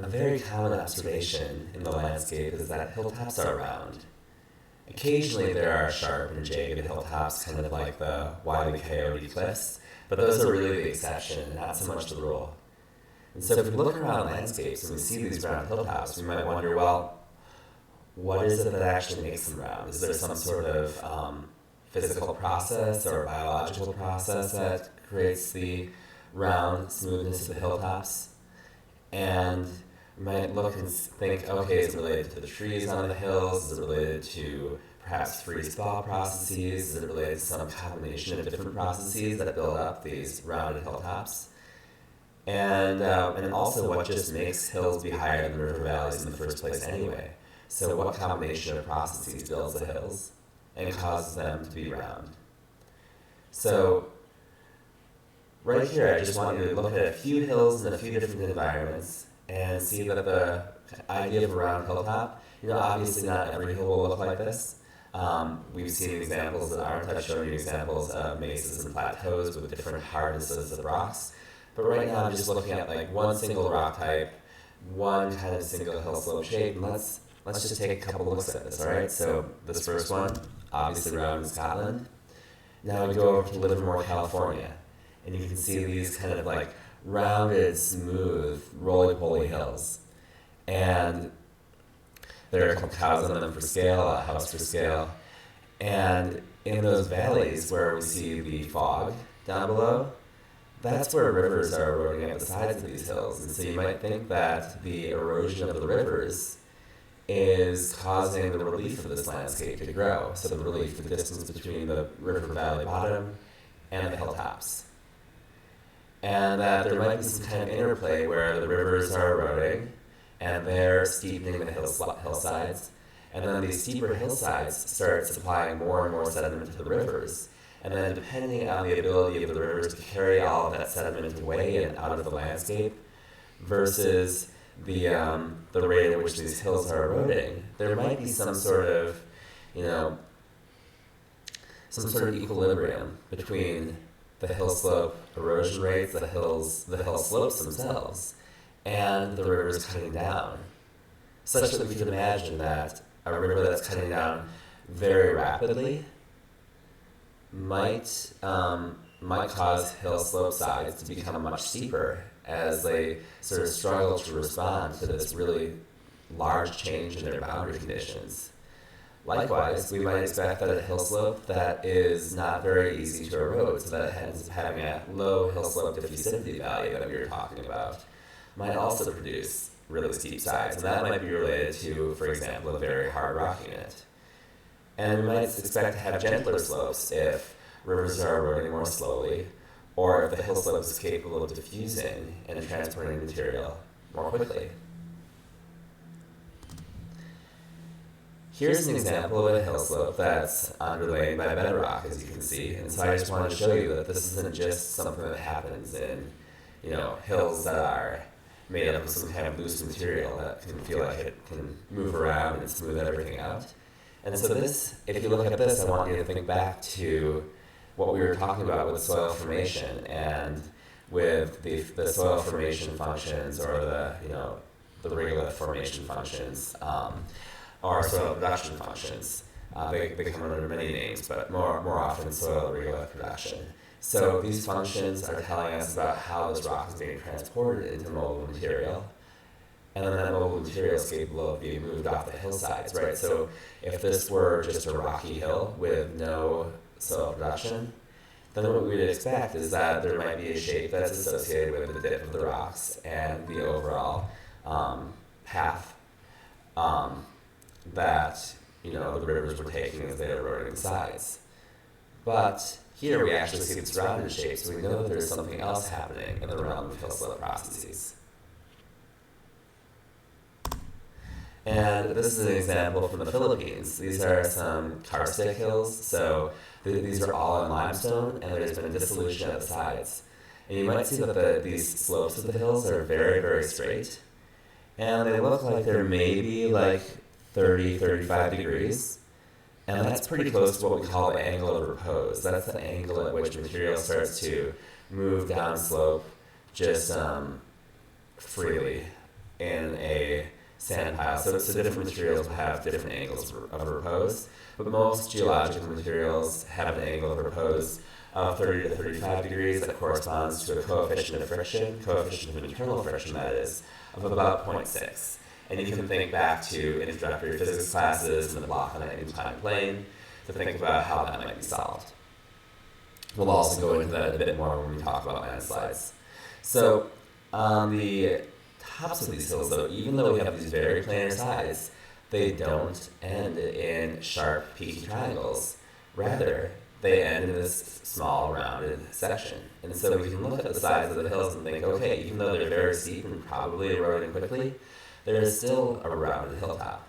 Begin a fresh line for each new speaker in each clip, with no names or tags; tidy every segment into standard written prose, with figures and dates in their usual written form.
a very common observation in the landscape is that hilltops are round. Occasionally there are sharp and jagged hilltops, kind of like the Wile E. Coyote cliffs, but those are really the exception, not so much the rule. And so if we look around landscapes and we see these round hilltops, we might wonder, well, what is it that actually makes them round? Is there some sort of physical process or biological process that creates the round smoothness of the hilltops? And we might look and think, okay, is it related to the trees on the hills? Is it related to perhaps freeze-thaw processes? Is it related to some combination of different processes that build up these rounded hilltops? And also what just makes hills be higher than river valleys in the first place anyway? So what combination of processes builds the hills and causes them to be round? So right here, I just want you to look at a few hills in a few different environments and see that the idea of a round hilltop, obviously not every hill will look like this. We've seen examples that aren't. I've shown you examples of mesas and plateaus with different hardnesses of rocks. But right now I'm just looking at like one single rock type, one kind of single hill slope shape, and let's just take a couple looks at this, all right? So this first one, obviously round in Scotland. Now we go over to Livermore, California, and you can see these kind of like rounded, smooth, roly-poly hills. And there are a couple cows on them for scale, a house for scale. And in those valleys where we see the fog down below, that's where rivers are eroding up the sides of these hills. And so you might think that the erosion of the rivers is causing the relief of this landscape to grow. So the relief, the distance between the river valley bottom and the hilltops. And that there might be some kind of interplay where the rivers are eroding and they're steepening the hillsides. And then these steeper hillsides start supplying more and more sediment to the rivers. And then depending on the ability of the rivers to carry all of that sediment away and out of the landscape versus the rate at which these hills are eroding, there might be some sort of, some sort of equilibrium between the hill slope erosion rates, the hill slopes themselves, and the rivers cutting down, such that we could imagine that a river that's cutting down very rapidly might cause hill slope sides to become much steeper as they sort of struggle to respond to this really large change in their boundary conditions. Likewise, we might expect that a hill slope that is not very easy to erode, so that it ends up having a low hill slope diffusivity value that we were talking about, might also produce really steep sides. And that might be related to, for example, a very hard rock unit. And we might expect to have gentler slopes if rivers are eroding more slowly, or if the hill slope is capable of diffusing and transporting material more quickly. Here's an example of a hill slope that's underlain by bedrock, as you can see. And so I just wanted to show you that this isn't just something that happens in, hills that are made up of some kind of loose material that can feel like it can move around and smooth everything out. And so this, if you look at this, I want you to think back to what we were talking about with soil formation and with the soil formation functions, or the regolith formation functions, or soil production functions. They come under many names, but more often soil regolith production. So these functions are telling us about how this rock is being transported into mobile material, and then that mobile material is capable of being moved off the hillsides, right? So if this were just a rocky hill with no soil production, then what we would expect is that there might be a shape that's associated with the dip of the rocks and the overall path that the rivers were taking as they were eroding the sides. But here we actually see this rounded shape, so we know that there's something else happening in the realm of hill slope processes. And this is an example from the Philippines. These are some karstic hills, so these are all in limestone, and there's been a dissolution at the sides. And you might see that these slopes of the hills are very, very straight, and they look like they're maybe like 30, 35 degrees, and that's pretty close to what we call the angle of repose. That's the angle at which material starts to move down slope just freely in a sand pile. So different materials will have different angles of repose, but most geological materials have an angle of repose of 30 to 35 degrees that corresponds to a coefficient of friction, coefficient of internal friction that is, of about 0.6. And you can think back to introductory physics classes and the block on an inclined plane to think about how that might be solved. We'll also go into that a bit more when we talk about landslides. So on the tops of these hills, though, even though we have these very planar sides, they don't end in sharp, peaky triangles. Rather, they end in this small, rounded section. And so we can look at the sides of the hills and think, okay, even though they're very steep and probably eroding quickly, there is still a rounded hilltop.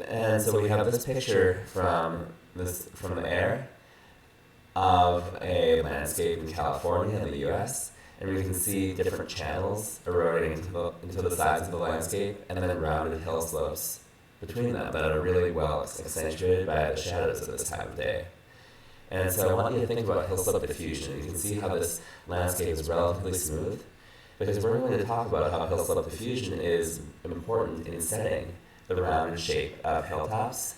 And so we have this picture from the air of a landscape in California in the U.S., and we can see different channels eroding into the sides of the landscape, and then rounded hill slopes between them that are really well accentuated by the shadows of this time of day. And so I want you to think about hill slope diffusion. You can see how this landscape is relatively smooth, because we're going to talk about how hill slope diffusion is important in setting the rounded shape of hilltops.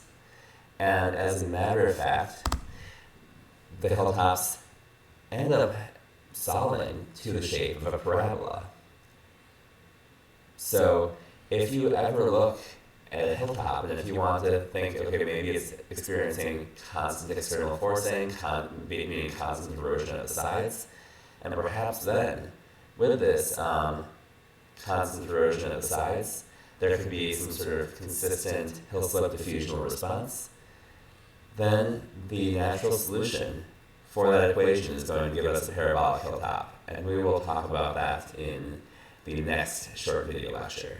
And as a matter of fact, the hilltops end up solving to the shape of a parabola. So if you ever look at a hilltop, and if you want to think, okay, maybe it's experiencing constant external forcing, meaning constant erosion at the sides, and perhaps then, with this constant erosion at the sides, there could be some sort of consistent hill slope diffusional response, then the natural solution for that equation is going to give us a parabolic hilltop. And we will talk about that in the next short video lecture.